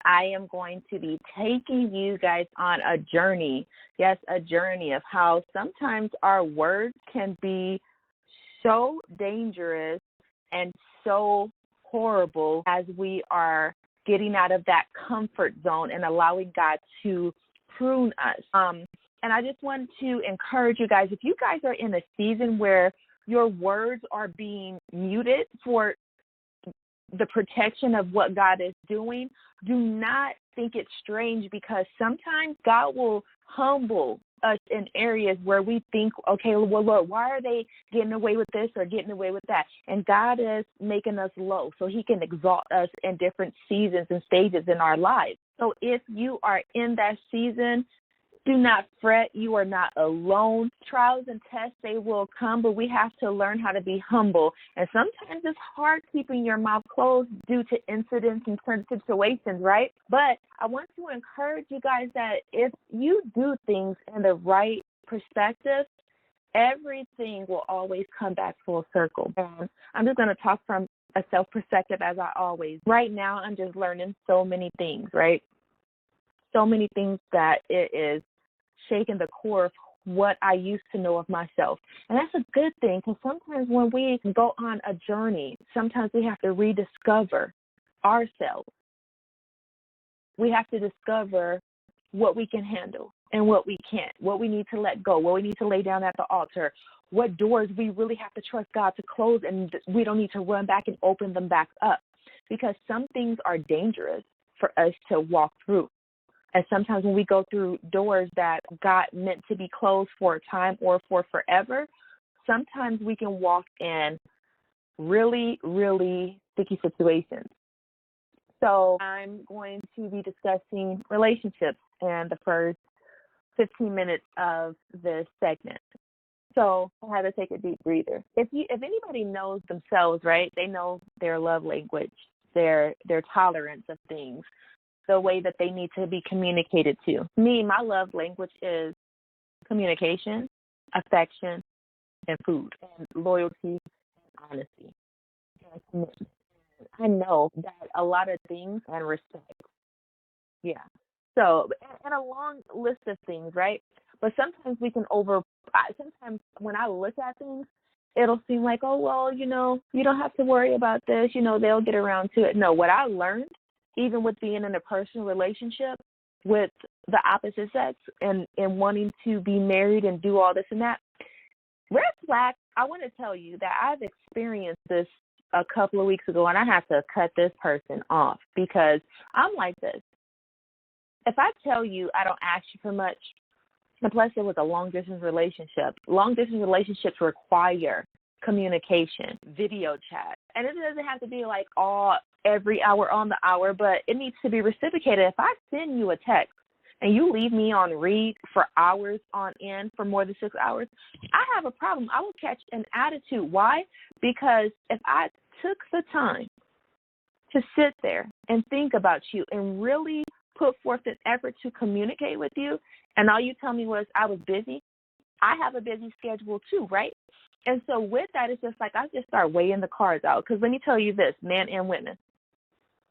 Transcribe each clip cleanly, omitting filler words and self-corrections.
I am going to be taking you guys on a journey. Yes, a journey of how sometimes our words can be so dangerous and so horrible as we are getting out of that comfort zone and allowing God to prune us. And I just want to encourage you guys, if you guys are in a season where your words are being muted for the protection of what God is doing, do not think it's strange, because sometimes God will humble us in areas where we think, okay, well, Lord, why are they getting away with this or getting away with that? And God is making us low so he can exalt us in different seasons and stages in our lives. So if you are in that season, do not fret. You are not alone. Trials and tests, they will come, but we have to learn how to be humble. And sometimes it's hard keeping your mouth closed due to incidents and certain situations, right? But I want to encourage you guys that if you do things in the right perspective, everything will always come back full circle. And I'm just going to talk from a self perspective as I always. Right now, I'm just learning so many things, right? So many things that it is shaking the core of what I used to know of myself. And that's a good thing, because sometimes when we go on a journey, sometimes we have to rediscover ourselves. We have to discover what we can handle and what we can't, what we need to let go, what we need to lay down at the altar, what doors we really have to trust God to close, and we don't need to run back and open them back up, because some things are dangerous for us to walk through. And sometimes when we go through doors that God meant to be closed for a time or for forever, sometimes we can walk in really, really sticky situations. So I'm going to be discussing relationships in the first 15 minutes of this segment. So I had to take a deep breather. If anybody knows themselves, right, they know their love language, their tolerance of things, the way that they need to be communicated to. Me, my love language is communication, affection, and food, and loyalty, and honesty, and commitment. I know that a lot of things, and respect. Yeah. So, and a long list of things, right? But sometimes we can sometimes when I look at things, it'll seem like, oh, well, you don't have to worry about this. They'll get around to it. No, what I learned, even with being in a personal relationship with the opposite sex and wanting to be married and do all this and that, red flag, I want to tell you that I've experienced this a couple of weeks ago, and I have to cut this person off, because I'm like this. If I tell you I don't ask you for much, and plus it was a long-distance relationship. Long-distance relationships require communication, video chat. And it doesn't have to be like every hour on the hour, but it needs to be reciprocated. If I send you a text and you leave me on read for hours on end, for more than 6 hours, I have a problem. I will catch an attitude. Why? Because if I took the time to sit there and think about you and really put forth an effort to communicate with you, and all you tell me was I was busy, I have a busy schedule too, right? And so with that, it's just like I just start weighing the cards out. Because let me tell you this, men and women,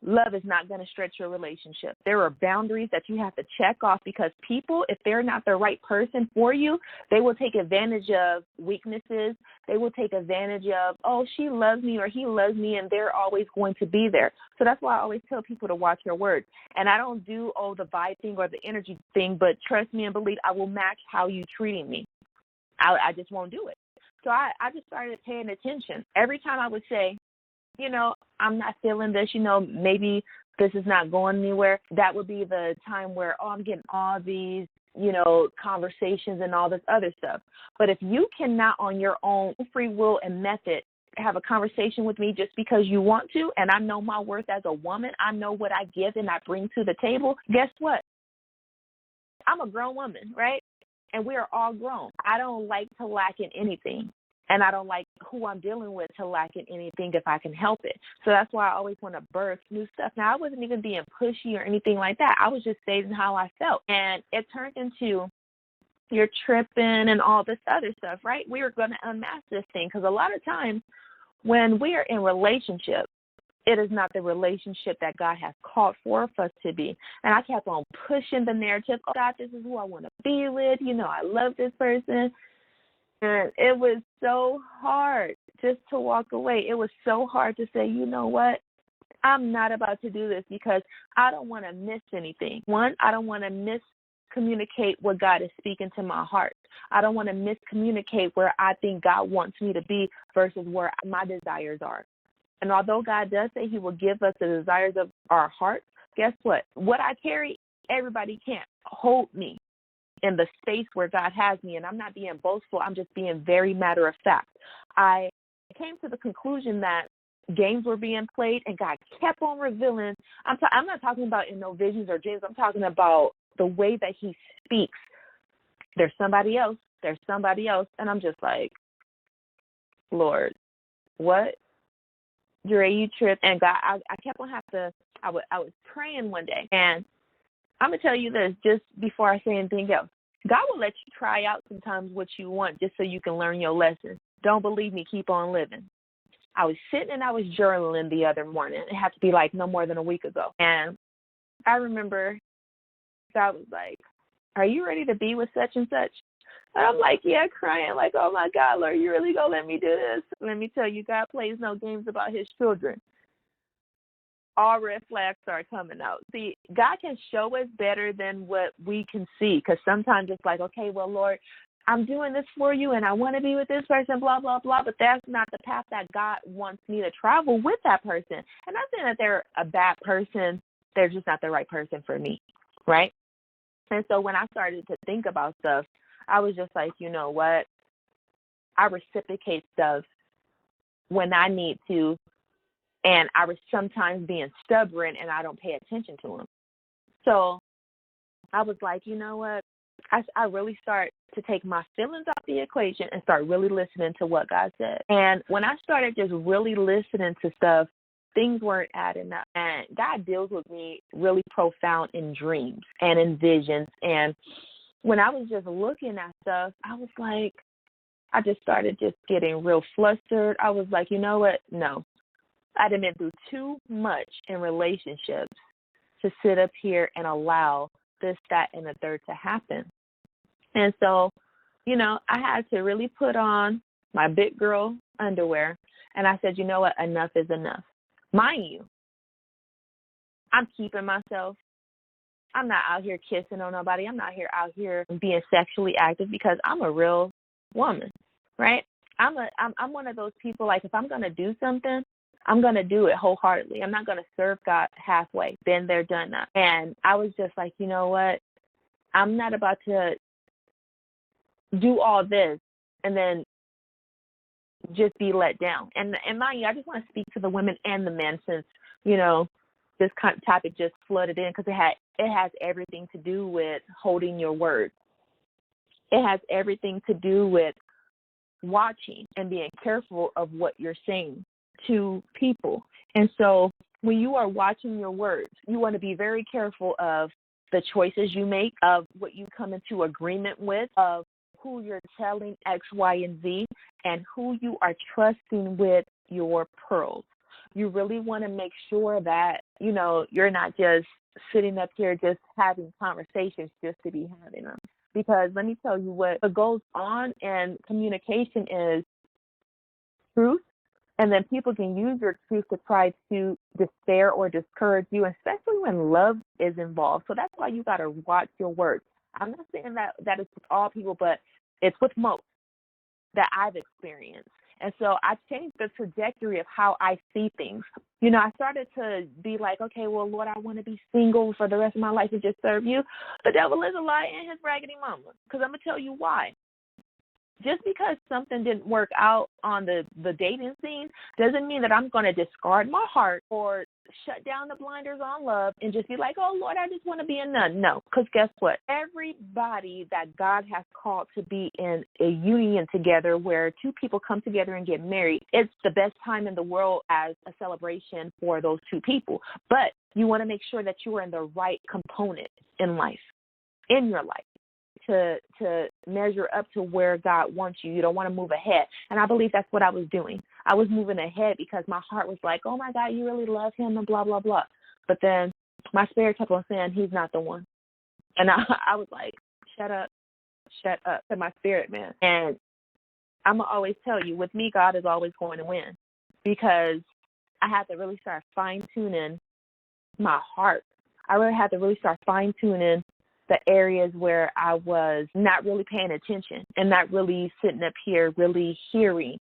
love is not going to stretch your relationship. There are boundaries that you have to check off, because people, if they're not the right person for you, they will take advantage of weaknesses. They will take advantage of, oh, she loves me or he loves me, and they're always going to be there. So that's why I always tell people to watch your words. And I don't do, the vibe thing or the energy thing, but trust me and believe I will match how you treating me. I just won't do it. So I just started paying attention. Every time I would say, I'm not feeling this, maybe this is not going anywhere, that would be the time where, I'm getting all these, conversations and all this other stuff. But if you cannot on your own free will and method have a conversation with me just because you want to, and I know my worth as a woman, I know what I give and I bring to the table, guess what? I'm a grown woman, right? And we are all grown. I don't like to lack in anything. And I don't like who I'm dealing with to lack in anything if I can help it. So that's why I always want to birth new stuff. Now, I wasn't even being pushy or anything like that. I was just stating how I felt. And it turned into, you're tripping and all this other stuff, right? We were going to unmask this thing, because a lot of times when we are in relationship it is not the relationship that God has called for us to be. And I kept on pushing the narrative. Oh, God, this is who I want to be with. I love this person. And it was so hard just to walk away. It was so hard to say, you know what? I'm not about to do this because I don't want to miss anything. One, I don't want to miscommunicate what God is speaking to my heart. I don't want to miscommunicate where I think God wants me to be versus where my desires are. And although God does say he will give us the desires of our heart, guess what? What I carry, everybody can't hold me in the space where God has me. And I'm not being boastful. I'm just being very matter of fact. I came to the conclusion that games were being played and God kept on revealing. I'm not talking about in no visions or dreams. I'm talking about the way that he speaks. There's somebody else. There's somebody else. And I'm just like, Lord, what? Dre, you tripped. And God, I kept on I was praying one day. And I'm going to tell you this just before I say anything else. God will let you try out sometimes what you want just so you can learn your lesson. Don't believe me, keep on living. I was sitting and I was journaling the other morning. It had to be like no more than a week ago. And I remember God was like, are you ready to be with such and such? And I'm like, yeah, crying like, oh my God, Lord, you really gonna let me do this? Let me tell you, God plays no games about his children. All red flags start coming out. See, God can show us better than what we can see, because sometimes it's like, okay, well, Lord, I'm doing this for you and I want to be with this person, blah, blah, blah, but that's not the path that God wants me to travel with that person. And not saying that they're a bad person, they're just not the right person for me, right? And so when I started to think about stuff, I was just like, you know what? I reciprocate stuff when I need to, and I was sometimes being stubborn and I don't pay attention to them. So I was like, you know what? I really start to take my feelings off the equation and start really listening to what God said. And when I started just really listening to stuff, things weren't adding up. And God deals with me really profound in dreams and in visions. And when I was just looking at stuff, I was like, I just started just getting real flustered. I was like, you know what? No. I'd have been through too much in relationships to sit up here and allow this, that, and the third to happen. And so, I had to really put on my big girl underwear. And I said, you know what? Enough is enough. Mind you, I'm keeping myself. I'm not out here kissing on nobody. I'm not out here being sexually active because I'm a real woman, right? I'm one of those people, like, if I'm going to do something, I'm going to do it wholeheartedly. I'm not going to serve God halfway. Been there, done that. And I was just like, you know what? I'm not about to do all this and then just be let down. And mind you, I just want to speak to the women and the men, since, this kind of topic just flooded in, because it has everything to do with holding your word. It has everything to do with watching and being careful of what you're saying to people. And so when you are watching your words, you want to be very careful of the choices you make, of what you come into agreement with, of who you're telling X, Y, and Z, and who you are trusting with your pearls. You really want to make sure that, you're not just sitting up here just having conversations just to be having them. Because let me tell you what goes on in communication is truth. And then people can use your truth to try to despair or discourage you, especially when love is involved. So that's why you got to watch your words. I'm not saying that is with all people, but it's with most that I've experienced. And so I changed the trajectory of how I see things. I started to be like, okay, well, Lord, I want to be single for the rest of my life and just serve you. The devil is a lie and his raggedy mama, because I'm going to tell you why. Just because something didn't work out on the dating scene doesn't mean that I'm going to discard my heart or shut down the blinders on love and just be like, oh, Lord, I just want to be a nun. No, because guess what? Everybody that God has called to be in a union together where two people come together and get married, it's the best time in the world as a celebration for those two people. But you want to make sure that you are in the right component in life, in your life. to measure up to where God wants you. You don't want to move ahead. And I believe that's what I was doing. I was moving ahead because my heart was like, oh, my God, you really love him and blah, blah, blah. But then my spirit kept on saying he's not the one. And I was like, shut up to my spirit, man. And I'm going to always tell you, with me, God is always going to win, because I had to really start fine-tuning my heart. I really had to really start fine-tuning the areas where I was not really paying attention and not really sitting up here really hearing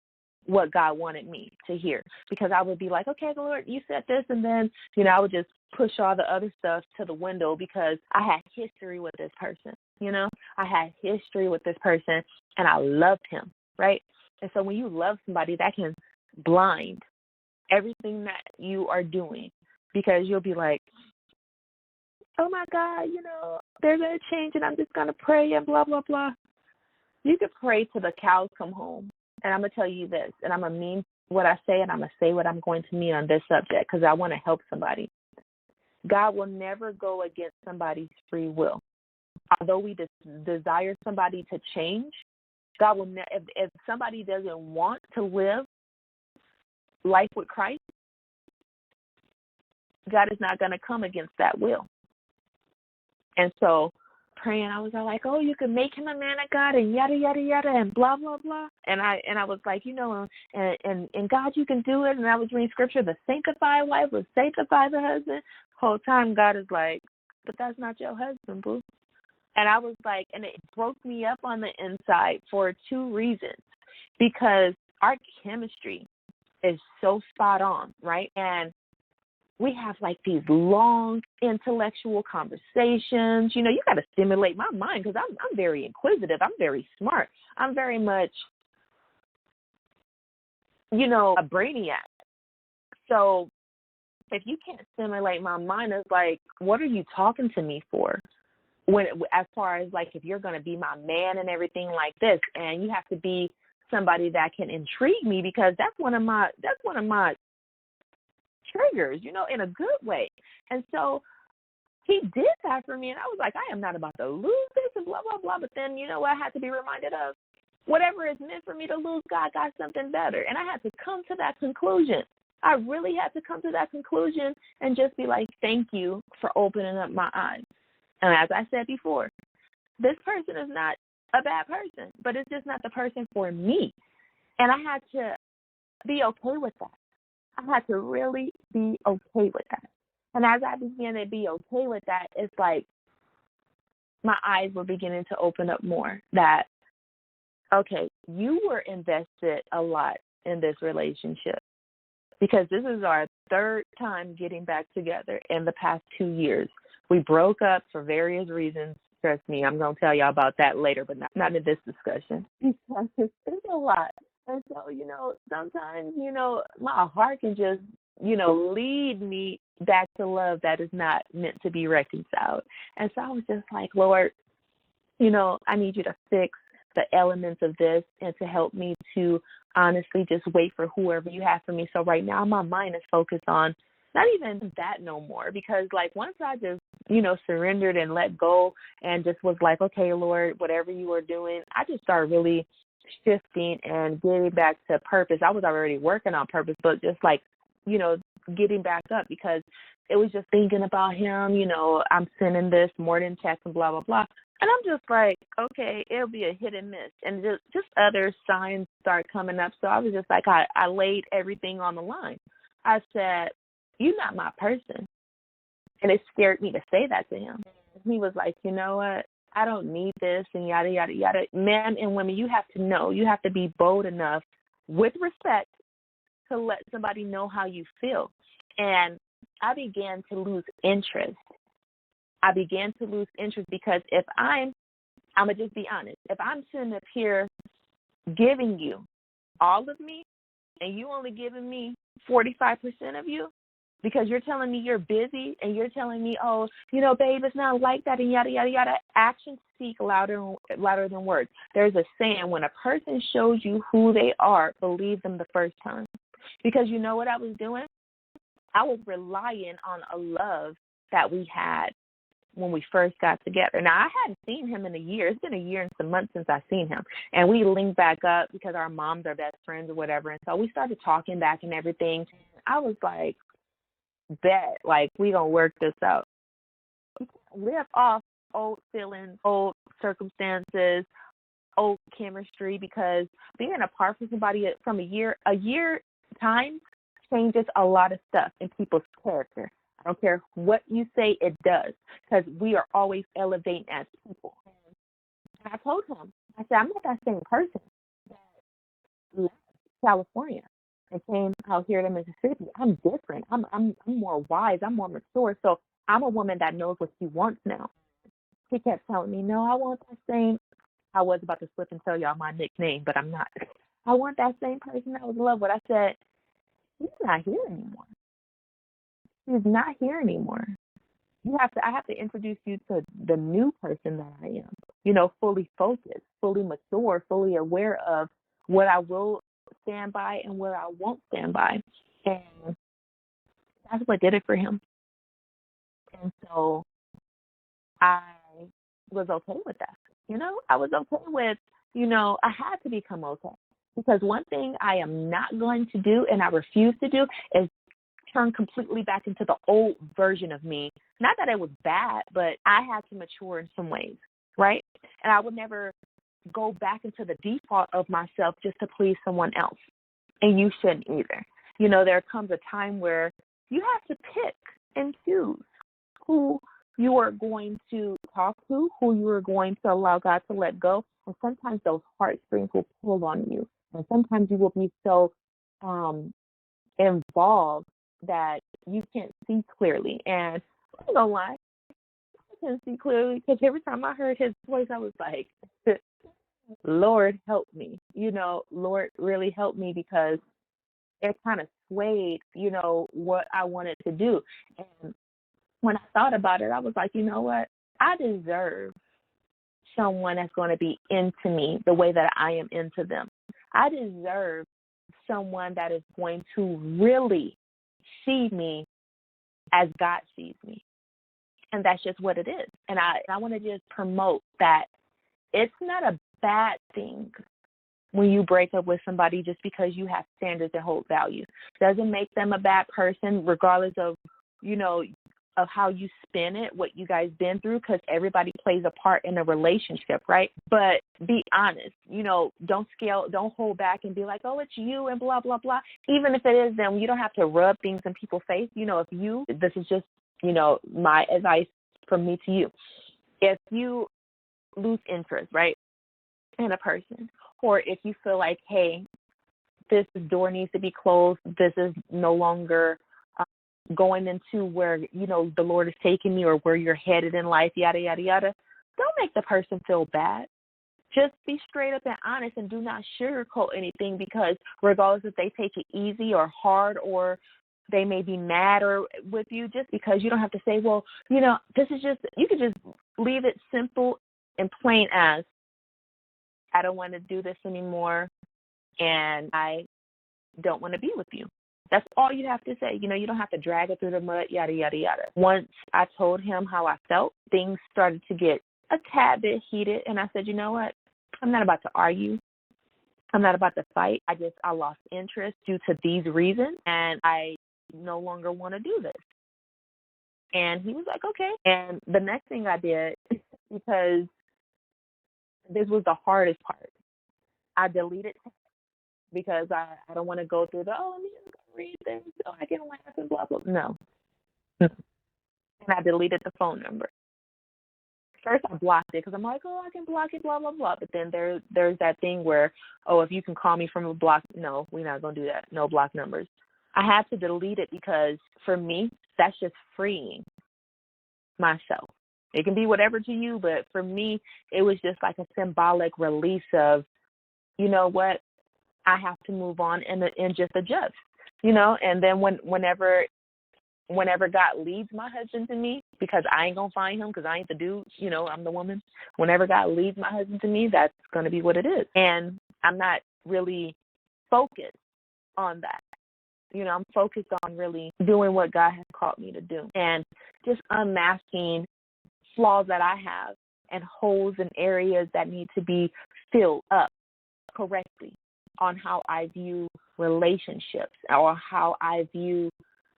what God wanted me to hear. Because I would be like, okay, Lord, you said this, and then, I would just push all the other stuff to the window because I had history with this person, I had history with this person, and I loved him, right? And so when you love somebody, that can blind everything that you are doing, because you'll be like, oh, my God, they're going to change, and I'm just going to pray and blah, blah, blah. You could pray till the cows come home. And I'm going to tell you this, and I'm going to mean what I say, and I'm going to say what I'm going to mean on this subject, because I want to help somebody. God will never go against somebody's free will. Although we desire somebody to change, God will if somebody doesn't want to live life with Christ, God is not going to come against that will. And so praying, I was like, oh, you can make him a man of God and yada, yada, yada, and blah, blah, blah. And I was like, and God, you can do it. And I was reading scripture, the sanctified wife will sanctify the husband. Whole time God is like, but that's not your husband, boo. And I was like, and it broke me up on the inside for two reasons. Because our chemistry is so spot on, right? And we have like these long intellectual conversations. You got to stimulate my mind, because I'm very inquisitive. I'm very smart. I'm very much, a brainiac. So if you can't stimulate my mind, it's like, what are you talking to me for? When, as far as like, if you're going to be my man and everything like this, and you have to be somebody that can intrigue me, because that's one of my triggers, in a good way. And so he did that for me, and I was like, I am not about to lose this and blah, blah, blah. But then, what I had to be reminded of? Whatever is meant for me to lose, God got something better. And I had to come to that conclusion. I really had to come to that conclusion and just be like, thank you for opening up my eyes. And as I said before, this person is not a bad person, but it's just not the person for me. And I had to be okay with that. I had to really be okay with that. And as I began to be okay with that, it's like my eyes were beginning to open up more that, okay, you were invested a lot in this relationship, because this is our third time getting back together in the past 2 years. We broke up for various reasons. Trust me, I'm going to tell y'all about that later, but not in this discussion. It's a lot. And so, sometimes, my heart can just, lead me back to love that is not meant to be reconciled. And so I was just like, Lord, I need you to fix the elements of this and to help me to honestly just wait for whoever you have for me. So right now my mind is focused on not even that no more, because like once I just, surrendered and let go and just was like, okay, Lord, whatever you are doing, I just started really shifting and getting back to purpose. I was already working on purpose, but just like, getting back up, because it was just thinking about him, I'm sending this morning text and blah, blah, blah. And I'm just like, okay, it'll be a hit and miss. And just other signs start coming up. So I was just like, I laid everything on the line. I said, you're not my person. And it scared me to say that to him. He was like, you know what? I don't need this and yada, yada, yada. Men and women, you have to know. You have to be bold enough with respect to let somebody know how you feel. And I began to lose interest. Because if I'm going to just be honest, if I'm sitting up here giving you all of me and you only giving me 45% of you, because you're telling me you're busy and you're telling me, oh, babe, it's not like that and yada, yada, yada. Actions speak louder than words. There's a saying, when a person shows you who they are, believe them the first time. Because you know what I was doing? I was relying on a love that we had when we first got together. Now, I hadn't seen him in a year. It's been a year and some months since I've seen him. And we linked back up because our moms are best friends or whatever. And so we started talking back and everything. I was like, bet, like, we going to work this out. Live off old feelings, old circumstances, old chemistry, because being apart from somebody from a year time changes a lot of stuff in people's character. I don't care what you say, it does, because we are always elevating as people. And I told him, I said, I'm not that same person that left California and came out here to Mississippi. I'm different. I'm more wise. I'm more mature. So I'm a woman that knows what she wants now. He kept telling me, no, I want that same. I was about to slip and tell y'all my nickname, but I'm not. I want that same person I was in love with. I said, he's not here anymore. He's not here anymore. I have to introduce you to the new person that I am. You know, fully focused, fully mature, fully aware of what I will stand by and what I won't stand by. And that's what did it for him. And so I was okay with that. You know, I was okay with, I had to become okay. Because one thing I am not going to do, and I refuse to do, is turn completely back into the old version of me. Not that it was bad, but I had to mature in some ways, right? And I would never go back into the default of myself just to please someone else. And you shouldn't either. You know, there comes a time where you have to pick and choose who you are going to talk to, who you are going to allow God to let go. And sometimes those heartstrings will pull on you. And sometimes you will be so involved that you can't see clearly. And I'm not gonna lie, I couldn't see clearly, because every time I heard his voice, I was like, Lord, help me. Lord, really help me, because it kind of swayed, what I wanted to do. And when I thought about it, I was like, you know what? I deserve someone that's going to be into me the way that I am into them. I deserve someone that is going to really see me as God sees me. And that's just what it is. And I want to just promote that it's not a bad thing when you break up with somebody just because you have standards and hold value. Doesn't make them a bad person, regardless of, of how you spin it, what you guys been through, because everybody plays a part in a relationship, right? But be honest, don't hold back and be like, oh, it's you and blah, blah, blah. Even if it is them, you don't have to rub things in people's face. This is just, my advice from me to you. If you lose interest, right, in a person, or if you feel like, hey, this door needs to be closed, this is no longer going into where, the Lord is taking me, or where you're headed in life, yada, yada, yada, don't make the person feel bad. Just be straight up and honest, and do not sugarcoat anything, because regardless if they take it easy or hard, or they may be mad or with you, just because you don't have to say, well, this is just, you could just leave it simple and plain as, I don't want to do this anymore, and I don't want to be with you. That's all you have to say. You don't have to drag it through the mud, yada, yada, yada. Once I told him how I felt, things started to get a tad bit heated, and I said, you know what? I'm not about to argue. I'm not about to fight. I lost interest due to these reasons, and I no longer want to do this. And he was like, okay. And the next thing I did, because this was the hardest part, I deleted, because I don't want to go through let me just read things so I can laugh and blah, blah. No. And I deleted the phone number. First, I blocked it because I'm like, oh, I can block it, blah, blah, blah. But then there's that thing where, oh, if you can call me from a block, no, we're not going to do that. No block numbers. I had to delete it because, for me, that's just freeing myself. It can be whatever to you, but for me, it was just like a symbolic release of, you know what, I have to move on and just adjust, and then whenever God leads my husband to me, because I ain't going to find him, because I ain't the dude, I'm the woman. Whenever God leads my husband to me, that's going to be what it is. And I'm not really focused on that. I'm focused on really doing what God has called me to do, and just unmasking flaws that I have and holes and areas that need to be filled up correctly, on how I view relationships or how I view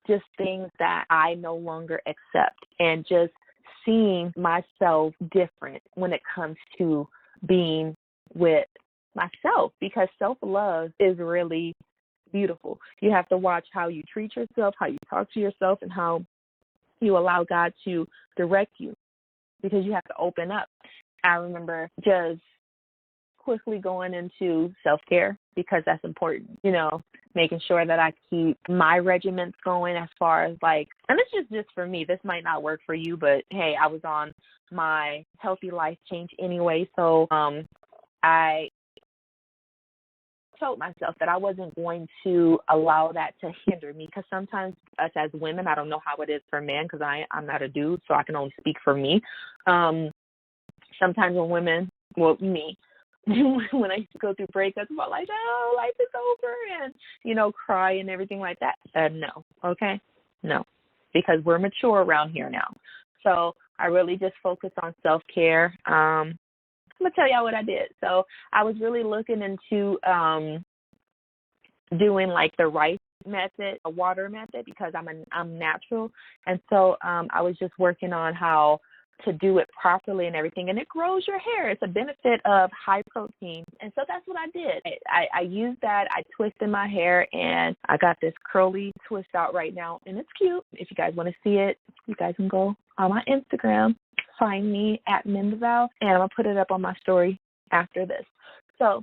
just things that I no longer accept, and just seeing myself different when it comes to being with myself, because self-love is really beautiful. You have to watch how you treat yourself, how you talk to yourself, and how you allow God to direct you, because you have to open up. I remember just quickly going into self-care, because that's important, making sure that I keep my regimens going as far as and this is just for me. This might not work for you, but hey, I was on my healthy life change anyway. So I told myself that I wasn't going to allow that to hinder me, because sometimes us as women, I don't know how it is for men, because I'm not a dude, so I can only speak for me. Sometimes when women, me, when I used to go through breakups, about oh, life is over, and, cry and everything like that. No, okay? No, because we're mature around here now. So I really just focused on self-care. I'm going to tell y'all what I did. So I was really looking into doing the rice method, a water method, because I'm natural. And so I was just working on how to do it properly and everything, and it grows your hair. It's a benefit of high protein. And so that's what I did. I used that. I twisted my hair, and I got this curly twist out right now, and it's cute. If you guys want to see it, you guys can go on my Instagram, find me at Mendeval, and I'm going to put it up on my story after this. So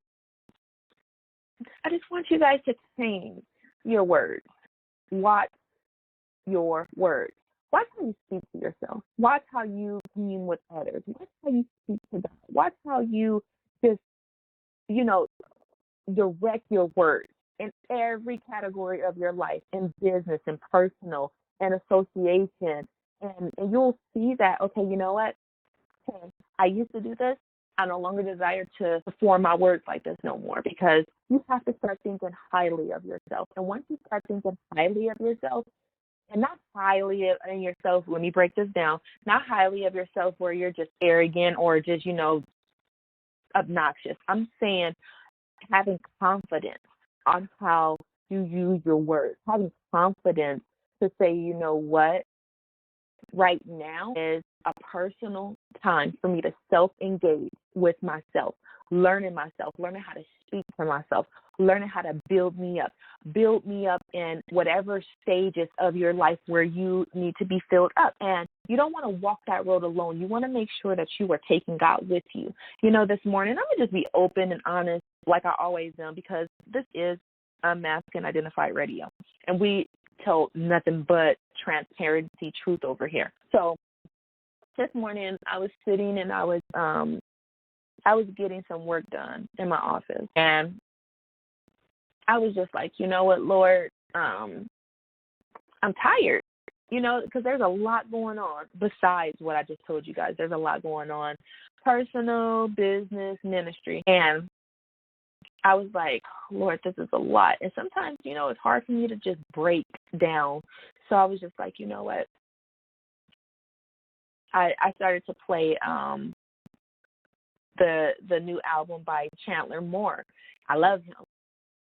I just want you guys to change your words. Watch your words. Watch how you speak to yourself. Watch how you commune with others. Watch how you speak to God. Watch how you just, direct your words in every category of your life, in business and personal and association. And you'll see that, okay, you know what? Hey, I used to do this. I no longer desire to perform my words like this no more, because you have to start thinking highly of yourself. And once you start thinking highly of yourself, and not highly in yourself, let me break this down, not highly of yourself where you're just arrogant or just, obnoxious. I'm saying having confidence on how you use your words, having confidence to say, you know what, right now is a personal time for me to self-engage with myself, learning myself, learning how to speak to myself, learning how to build me up in whatever stages of your life where you need to be filled up. And you don't want to walk that road alone. You want to make sure that you are taking God with you. This morning, I'm going to just be open and honest like I always am, because this is Unmasked and Identified Radio. And we tell nothing but transparency, truth over here. So this morning I was sitting and I was getting some work done in my office, and I was just like, you know what, Lord, I'm tired, because there's a lot going on besides what I just told you guys. There's a lot going on, personal, business, ministry, and I was like, Lord, this is a lot. And sometimes, it's hard for me to just break down. So I was just like, you know what? I started to play the new album by Chandler Moore. I love him.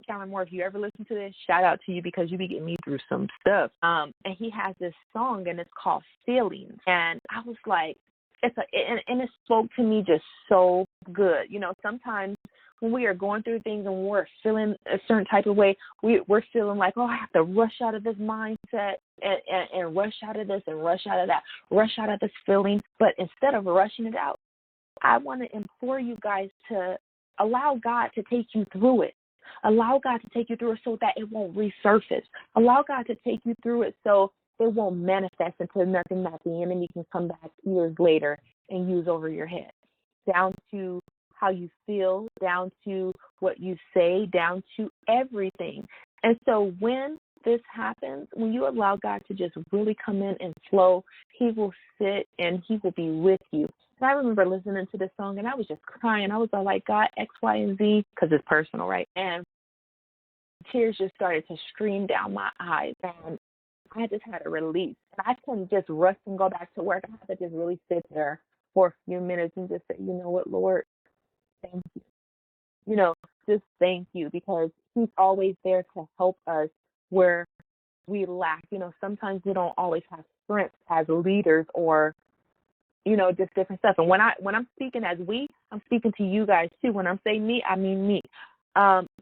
Chandler Moore, if you ever listen to this, shout out to you, because you be getting me through some stuff. And he has this song, and it's called Feelings. And I was like, and it spoke to me just so good. Sometimes when we are going through things and we're feeling a certain type of way, we're feeling like, oh, I have to rush out of this mindset and rush out of this and rush out of that, rush out of this feeling. But instead of rushing it out, I want to implore you guys to allow God to take you through it. Allow God to take you through it so that it won't resurface. Allow God to take you through it so it won't manifest into nothing that the enemy can come back years later and use over your head. Down to how you feel, down to what you say, down to everything. And so when this happens, when you allow God to just really come in and flow, he will sit and he will be with you. And I remember listening to this song and I was just crying. I was all like, God, X, Y, and Z, because it's personal, right? And tears just started to stream down my eyes. And I just had a release. And I couldn't just rush and go back to work. I had to just really sit there for a few minutes and just say, you know what, Lord, thank you. Just thank you, because he's always there to help us where we lack. Sometimes we don't always have strength as leaders or, just different stuff. And when I'm speaking as we, I'm speaking to you guys too. When I'm saying me, I mean me.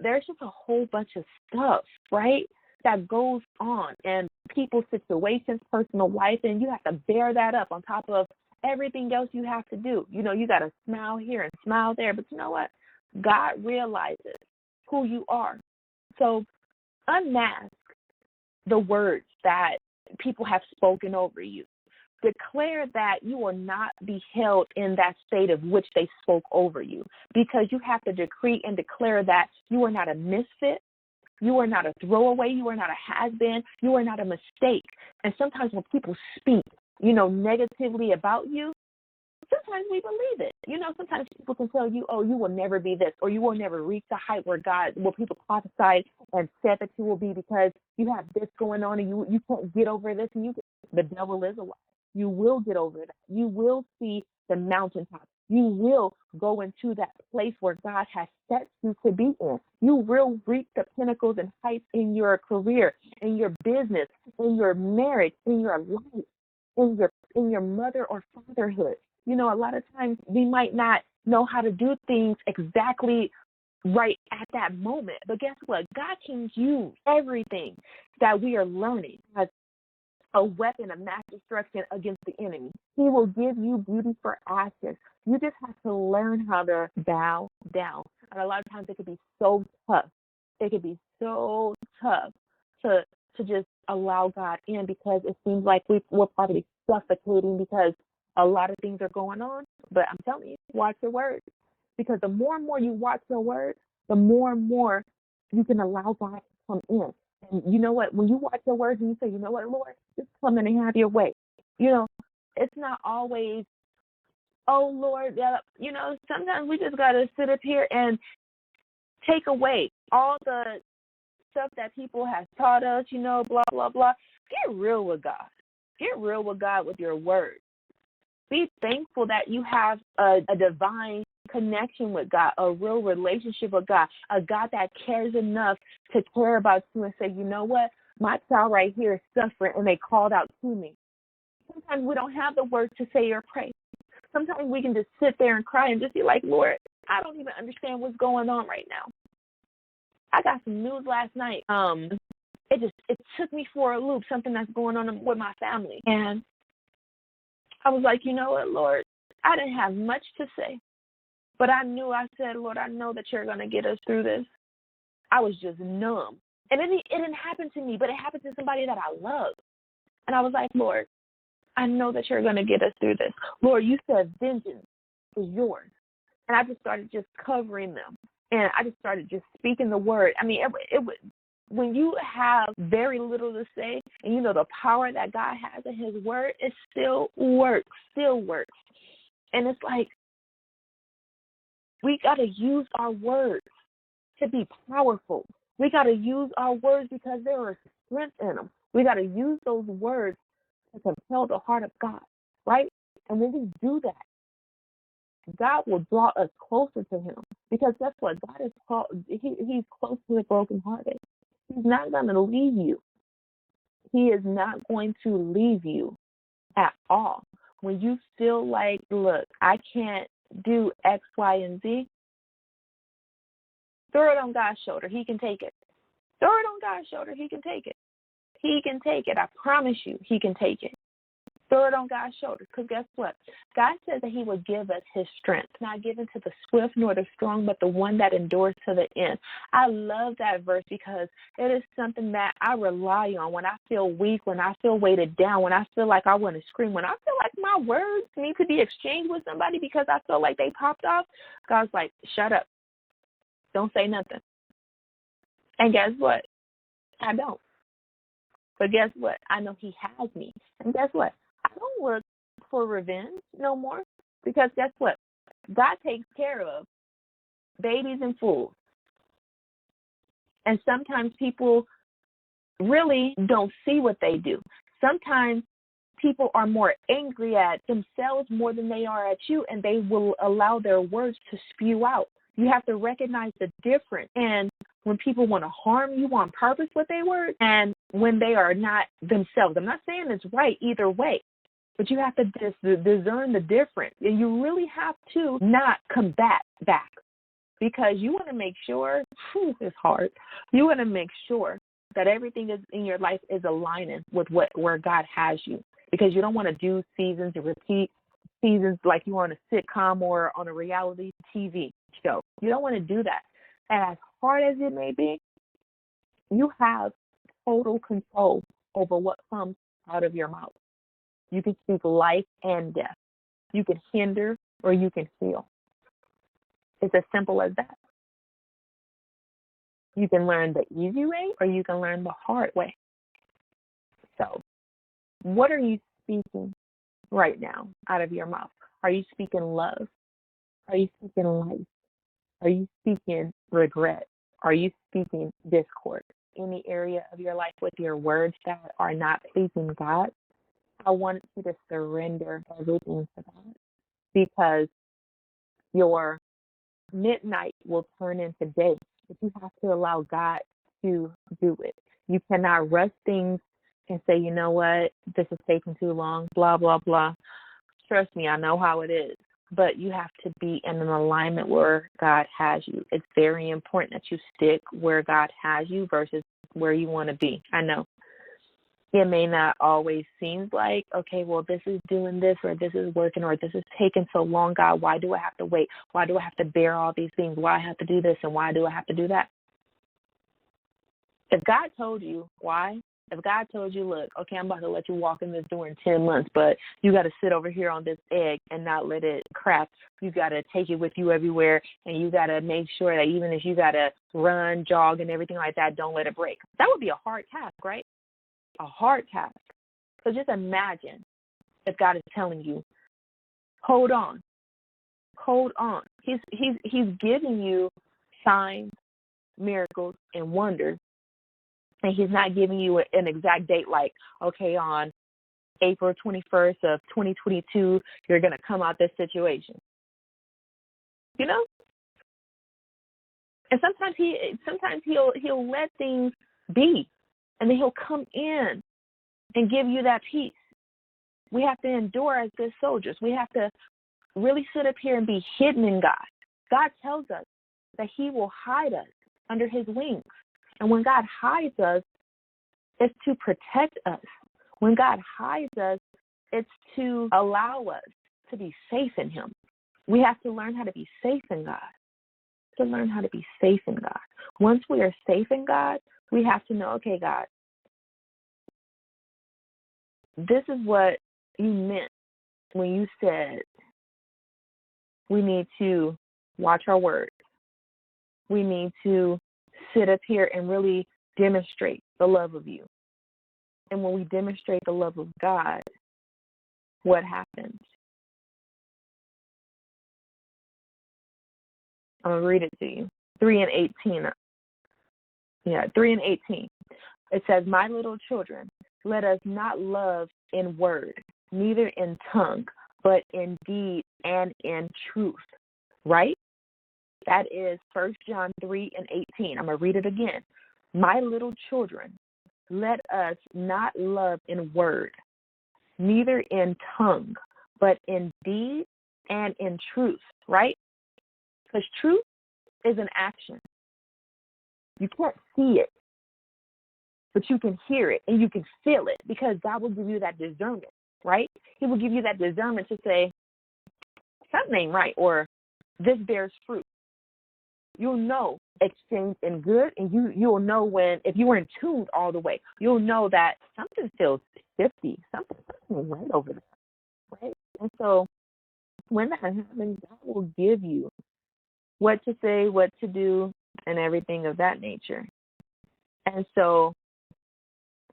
There's just a whole bunch of stuff, right, that goes on in people's situations, personal life, and you have to bear that up on top of everything else you have to do. You got to smile here and smile there, but you know what? God realizes who you are. So unmask the words that people have spoken over you. Declare that you will not be held in that state of which they spoke over you, because you have to decree and declare that you are not a misfit. You are not a throwaway. You are not a has-been. You are not a mistake. And sometimes when people speak, negatively about you, sometimes we believe it. Sometimes people can tell you, oh, you will never be this, or you will never reach the height where people prophesied and said that you will be, because you have this going on and you can't get over this. And the devil is a lie. You will get over that. You will see the mountaintop. You will go into that place where God has set you to be in. You will reach the pinnacles and heights in your career, in your business, in your marriage, in your life, in your mother or fatherhood. A lot of times we might not know how to do things exactly right at that moment. But guess what? God can use everything that we are learning as a weapon of mass destruction against the enemy. He will give you beauty for ashes. You just have to learn how to bow down. And a lot of times it could be so tough. It could be so tough to just allow God in, because it seems like we're probably suffocating because a lot of things are going on. But I'm telling you, watch your words. Because the more and more you watch your words, the more and more you can allow God to come in. And you know what? When you watch your words and you say, you know what, Lord, just come in and have your way. It's not always, oh, Lord, sometimes we just got to sit up here and take away all the stuff that people have taught us, blah, blah, blah. Get real with God. Get real with God with your words. Be thankful that you have a divine connection with God, a real relationship with God, a God that cares enough to care about you and say, you know what, my child right here is suffering and they called out to me. Sometimes we don't have the words to say or pray. Sometimes we can just sit there and cry and just be like, Lord, I don't even understand what's going on right now. I got some news last night. It took me for a loop, something that's going on with my family. And I was like, you know what, Lord, I didn't have much to say. But I said, Lord, I know that you're going to get us through this. I was just numb. And it didn't happen to me, but it happened to somebody that I love. And I was like, Lord, I know that you're going to get us through this. Lord, you said vengeance is yours. And I just started just covering them. And I just started just speaking the word. I mean, when you have very little to say and the power that God has in his word, it still works. And it's like, we got to use our words to be powerful. We got to use our words because there is strength in them. We got to use those words to compel the heart of God, right? And when we do that, God will draw us closer to him, because that's what God is called. He's close to the brokenhearted. He's not going to leave you. He is not going to leave you at all. When you feel like, look, I can't do X, Y, and Z, throw it on God's shoulder. He can take it. Throw it on God's shoulder. He can take it. He can take it. I promise you, he can take it. Throw it on God's shoulders, because guess what? God says that he will give us his strength, not given to the swift nor the strong, but the one that endures to the end. I love that verse because it is something that I rely on when I feel weak, when I feel weighted down, when I feel like I want to scream, when I feel like my words need to be exchanged with somebody because I feel like they popped off. God's like, shut up. Don't say nothing. And guess what? I don't. But guess what? I know he has me. And guess what? I don't look for revenge no more, because guess what? God takes care of babies and fools. And sometimes people really don't see what they do. Sometimes people are more angry at themselves more than they are at you, and they will allow their words to spew out. You have to recognize the difference. And when people want to harm you on purpose with their words, and when they are not themselves. I'm not saying it's right either way, but you have to discern the difference. And you really have to not combat back, because you want to make sure, it's hard, you want to make sure that everything is in your life is aligning with where God has you, because you don't want to do seasons and repeat seasons like you are on a sitcom or on a reality TV show. You don't want to do that. And as hard as it may be, you have total control over what comes out of your mouth. You can speak life and death. You can hinder or you can heal. It's as simple as that. You can learn the easy way or you can learn the hard way. So, what are you speaking right now out of your mouth? Are you speaking love? Are you speaking life? Are you speaking regret? Are you speaking discord? Any area of your life with your words that are not pleasing God, I want you to surrender everything to God, because your midnight will turn into day, but you have to allow God to do it. You cannot rush things and say, you know what, this is taking too long, blah, blah, blah. Trust me, I know how it is. But you have to be in an alignment where God has you. It's very important that you stick where God has you versus where you want to be. I know it may not always seem like, okay, well, this is doing this or this is working or this is taking so long, God. Why do I have to wait? Why do I have to bear all these things? Why I have to do this and why do I have to do that? If God told you why, if God told you, look, okay, I'm about to let you walk in this door in 10 months, but you got to sit over here on this egg and not let it crack. You got to take it with you everywhere, and you got to make sure that even if you got to run, jog, and everything like that, don't let it break. That would be a hard task, right? A hard task. So just imagine if God is telling you, hold on. He's giving you signs, miracles, and wonders. And he's not giving you an exact date like, okay, on April 21st of 2022, you're going to come out this situation. You know? And sometimes he'll let things be, and then he'll come in and give you that peace. We have to endure as good soldiers. We have to really sit up here and be hidden in God. God tells us that he will hide us under his wings. And when God hides us, it's to protect us. When God hides us, it's to allow us to be safe in him. We have to learn how to be safe in God. Once we are safe in God, we have to know, okay, God, this is what you meant when you said we need to watch our words. We need to sit up here and really demonstrate the love of you. And when we demonstrate the love of God, what happens? I'm going to read it to you. 3:18. 3:18. It says, my little children, let us not love in word, neither in tongue, but in deed and in truth. Right? That is 1 John 3:18. I'm going to read it again. My little children, let us not love in word, neither in tongue, but in deed and in truth, right? Because truth is an action. You can't see it, but you can hear it and you can feel it, because God will give you that discernment, right? He will give you that discernment to say, something ain't right, or this bears fruit. You'll know exchange in good, and you'll know when, if you were in tune all the way, you'll know that something feels shifty, something right over there, right? And so when that happens, God will give you what to say, what to do, and everything of that nature. And so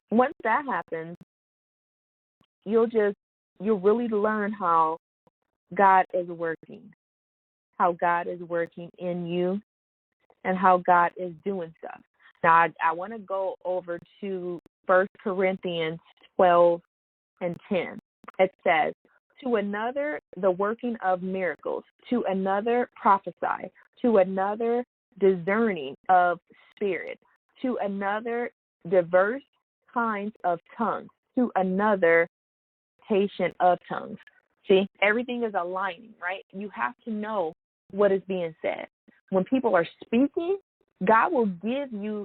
once that happens, you'll really learn how God is working in you, and how God is doing stuff. Now, I want to go over to 1 Corinthians 12 and 10. It says, to another, the working of miracles, to another, prophesy, to another, discerning of spirit, to another, diverse kinds of tongues, to another, patient of tongues. See, everything is aligning, right? You have to know what is being said. When people are speaking, God will give you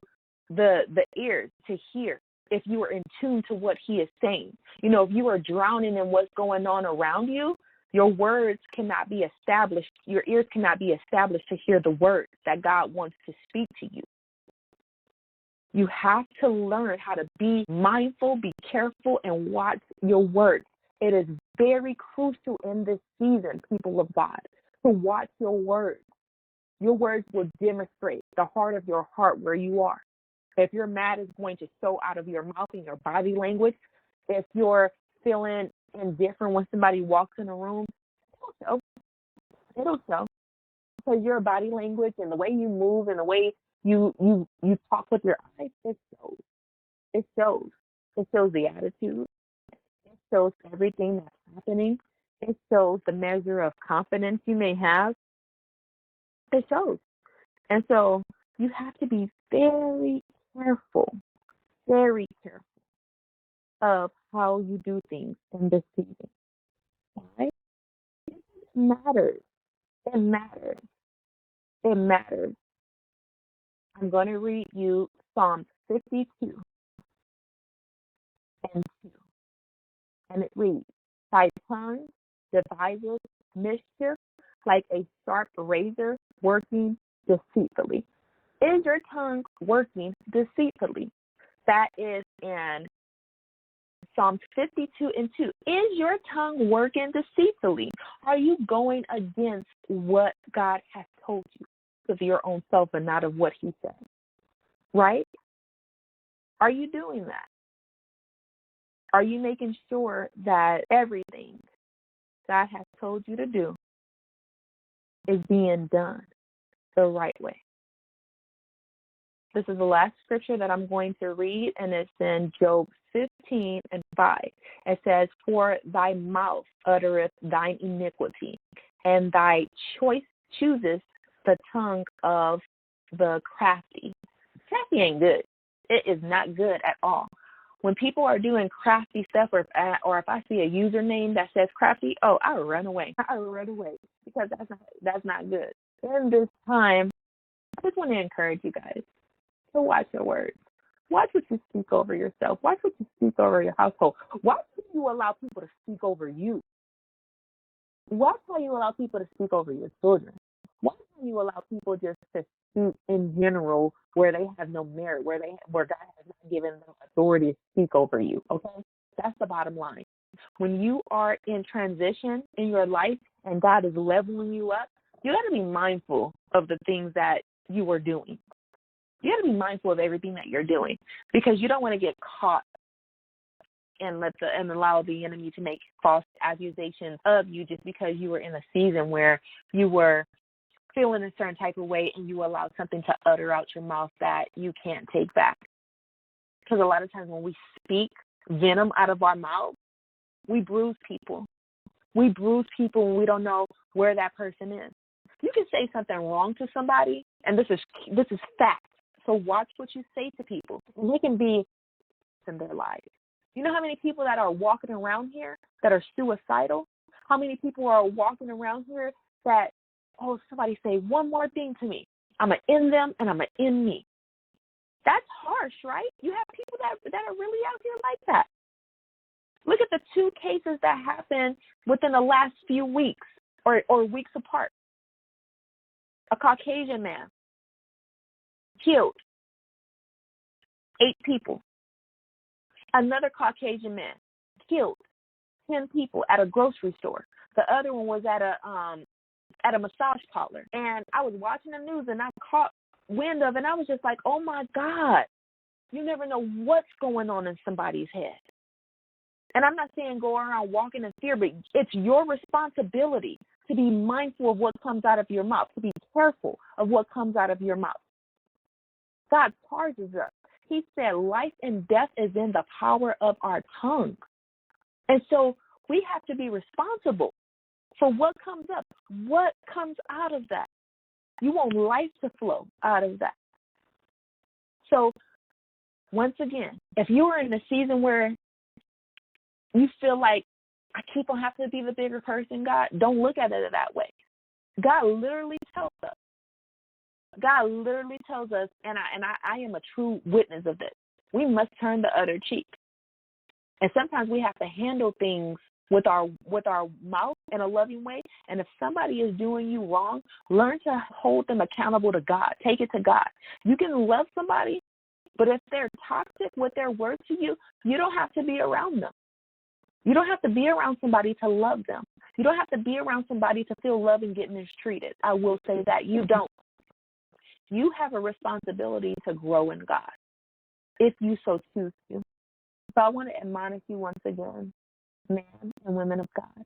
the ears to hear if you are in tune to what he is saying. You know, if you are drowning in what's going on around you, your words cannot be established. Your ears cannot be established to hear the words that God wants to speak to you. You have to learn how to be mindful, be careful, and watch your words. It is very crucial in this season, people of God, to watch your words. Your words will demonstrate the heart of your heart where you are. If you're mad, it's going to show out of your mouth and your body language. If you're feeling indifferent when somebody walks in a room, it'll show. It'll show. Because your body language and the way you move and the way you talk with your eyes, it shows. It shows. It shows the attitude. It shows everything that's happening. It shows the measure of confidence you may have. It shows. And so you have to be very careful of how you do things in this season. Why? It matters. It matters. It matters. I'm going to read you Psalm 52 and 2. And it reads, thy tongue devises mischief like a sharp razor working deceitfully. Is your tongue working deceitfully? That is in Psalm 52 and 2. Is your tongue working deceitfully? Are you going against what God has told you of your own self and not of what he said? Right? Are you doing that? Are you making sure that everything God has told you to do is being done the right way? This is the last scripture that I'm going to read, and it's in Job 15 and 5. It says, for thy mouth uttereth thine iniquity, and thy choice chooseth the tongue of the crafty. Crafty ain't good. It is not good at all. When people are doing crafty stuff, or if I see a username that says crafty, I will run away. I will run away because that's not good. In this time, I just want to encourage you guys to watch your words. Watch what you speak over yourself. Watch what you speak over your household. Watch how you allow people to speak over you. Watch how you allow people to speak over your children. Watch how you allow people just to speak in general where they have no merit, where God has not given them authority to speak over you. Okay? That's the bottom line. When you are in transition in your life and God is leveling you up, you got to be mindful of the things that you are doing. You got to be mindful of everything that you're doing because you don't want to get caught and allow the enemy to make false accusations of you just because you were in a season where you were feeling a certain type of way and you allowed something to utter out your mouth that you can't take back. Because a lot of times when we speak venom out of our mouth, we bruise people. We bruise people when we don't know where that person is. You can say something wrong to somebody, and this is fact. So watch what you say to people. And they can be in their lives. You know how many people that are walking around here that are suicidal? How many people are walking around here that, somebody say one more thing to me, I'm going to end them and I'm going to end me. That's harsh, right? You have people that are really out here like that. Look at the 2 cases that happened within the last few weeks or weeks apart. A Caucasian man killed 8 people. Another Caucasian man killed 10 people at a grocery store. The other one was at a massage parlor. And I was watching the news and I caught wind of it and I was just like, oh my God, you never know what's going on in somebody's head. And I'm not saying go around walking in fear, but it's your responsibility to be mindful of what comes out of your mouth, to be careful of what comes out of your mouth. God charges us. He said life and death is in the power of our tongue. And so we have to be responsible for what comes up, what comes out of that. You want life to flow out of that. So once again, if you are in a season where you feel like I keep on having to be the bigger person, God, don't look at it that way. God literally tells us. God literally tells us, and I am a true witness of this. We must turn the other cheek. And sometimes we have to handle things with our mouth in a loving way. And if somebody is doing you wrong, learn to hold them accountable to God. Take it to God. You can love somebody, but if they're toxic with their words to you, you don't have to be around them. You don't have to be around somebody to love them. You don't have to be around somebody to feel love and get mistreated. I will say that. You don't. You have a responsibility to grow in God if you so choose to. So I want to admonish you once again, men and women of God,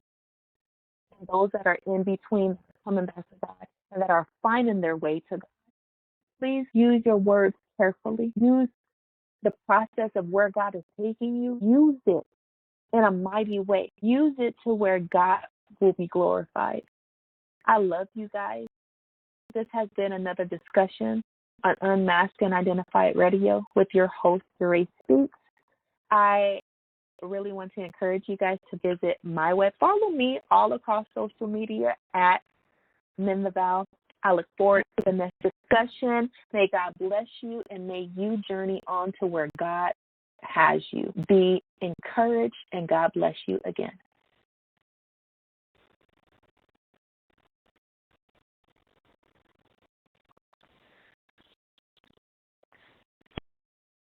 and those that are in between coming back to God and that are finding their way to God. Please use your words carefully. Use the process of where God is taking you. Use it in a mighty way. Use it to where God will be glorified. I love you guys. This has been another discussion on Unmasked and Identified Radio with your host, Grace Speaks. I really want to encourage you guys to visit my web. Follow me all across social media at Mend the Vow. I look forward to the next discussion. May God bless you, and may you journey on to where God has you. Be encouraged, and God bless you again.